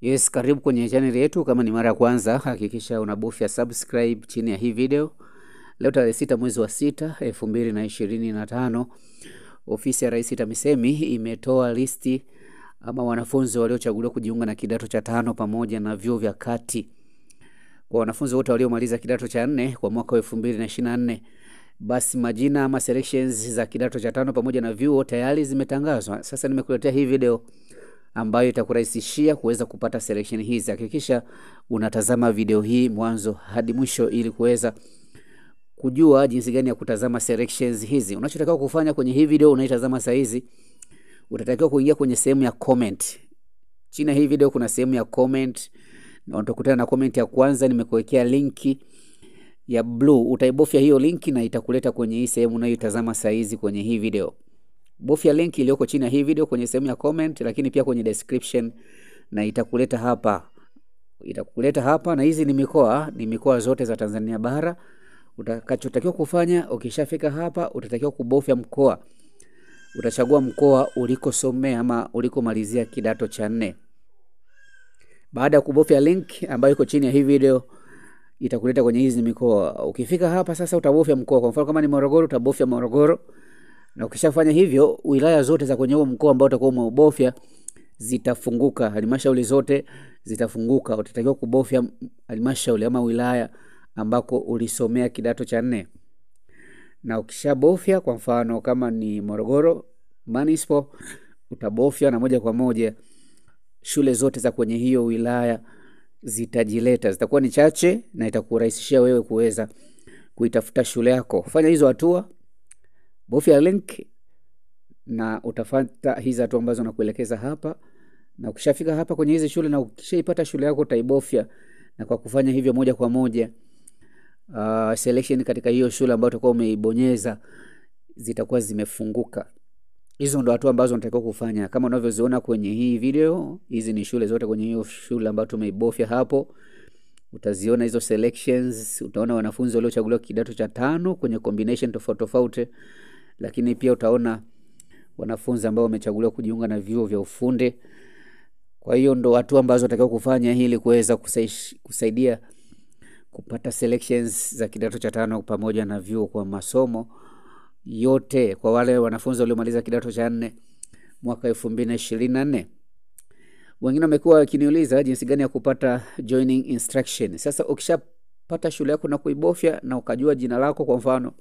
Yes, karibu kwenye channel yetu. Kama ni mara ya kwanza, hakikisha unabofya subscribe chini ya hii video. Leo tarehe 6 mwezi wa 6 2025, ofisi ya Rais TAMISEMI imetoa listi ama wanafunzi waliochaguliwa kujiunga na kidato cha 5 pamoja na vyuo vya kati. Kwa wanafunzi wote waliomaliza kidato cha 4 kwa mwaka wa 2024, basi majina ama selections za kidato cha 5 pamoja na vyuo tayari zimetangazwa. Sasa nimekuletea hii video ambayo itakurahisishia kuweza kupata selection hizi. Hakikisha unatazama video hii mwanzo hadi mwisho ili kuweza kujua jinsi gani ya kutazama selections hizi. Unachotakiwa kufanya kwenye hii video unaitazama saa hizi, utatakiwa kuingia kwenye sehemu ya comment. Chini ya hii video kuna sehemu ya comment na utakutana na comment ya kwanza, nimekuwekea linki ya blue. Utaibofya hiyo linki na itakuleta kwenye hii sehemu unayoitazama saa hizi kwenye hii video. Bofya link iliyoko chini ya hii video kwenye sehemu ya comment, lakini pia kwenye description, na itakuleta hapa. Na hizi ni mikoa zote za Tanzania bara. Utakachotakiwa kufanya ukishafika hapa, utatakiwa kubofya mkoa. Utachagua mkoa ulikosomea ama ulikomalizia kidato cha 4. Baada ya kubofya link ambayo iko chini ya hii video, itakuleta kwenye hizi mikoa. Ukifika hapa sasa utabofya mkoa. Kwa mfano kama ni Morogoro, utabofya Morogoro. Na ukishafanya hivyo, wilaya zote za kwenye huo mkoa ambao utakuwa umeubofya zitafunguka, halmashauri zote zitafunguka. Utatakiwa kubofya halmashauri ama wilaya ambako ulisomea kidato cha 4. Na ukishabofya, kwa mfano kama ni Morogoro Municipal, utabofya na moja kwa moja shule zote za kwenye hiyo wilaya zitajileta. Zitakuwa ni chache na itakurahisishia wewe kuweza kuitafuta shule yako. Fanya hizo hatua. Bofya link na utafuata hizi hatua ambazo nakuelekeza hapa. Na ukishafika hapa kwenye hizi shule na ukishaipata shule yako utaibofya, na kwa kufanya hivyo moja kwa moja selection katika hiyo shule ambayo utakuwa umeibonyeza zitakuwa zimefunguka. Hizo ndo hatua ambazo unatakiwa kufanya. Kama unavyoziona kwenye hii video, hizi ni shule zote kwenye hiyo shule ambayo tumeibofya hapo. Utaziona hizo selections, utaona wanafunzi waliochaguliwa kidato cha 5 kwenye combination tofauti tofauti, lakini pia utaona wanafunzi ambao wamechaguliwa kujiunga na vyuo vya ufundi. Kwa hiyo ndo hatua ambazo unatakiwa kufanya ili kuweza kusaidia kupata selections za kidato cha 5 pamoja na vyuo kwa masomo yote kwa wale wanafunzi waliomaliza kidato cha 4 mwaka 2024. Wengine wamekuwa wakiniuliza jinsi gani ya kupata joining instruction. Sasa ukishapata shule yako na kuibofya na ukajua jina lako, kwa mfano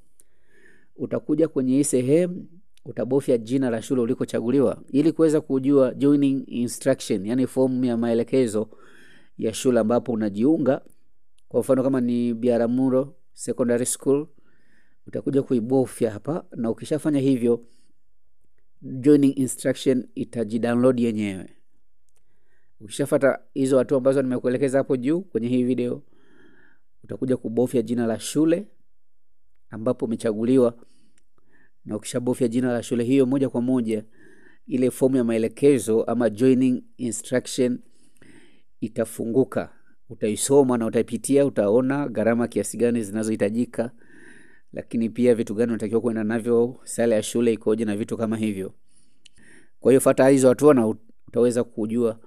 utakuja kwenye hii sehemu, utabofya jina la shule ulikochaguliwa ili kuweza kujua joining instruction, yani fomu ya maelekezo ya shule ambapo unajiunga. Kwa mfano kama ni Biaramuro Secondary School, utakuja kuibofya hapa, na ukishafanya hivyo joining instruction itajidownload yenyewe. Ukishafuata hizo hatua ambazo nimekuelekeza hapo juu kwenye hii video, utakuja kubofya jina la shule ambapo umechaguliwa, na ukishabofya jina la shule hiyo moja kwa moja ile fomu ya maelekezo ama joining instruction itafunguka. Utaisoma na utaipitia, utaona gharama kiasi gani zinazohitajika, lakini pia vitu gani unatakiwa kwenda navyo, sala ya shule ikoje na vitu kama hivyo. Kwa hiyo fuata hizo hatua na utaweza kujua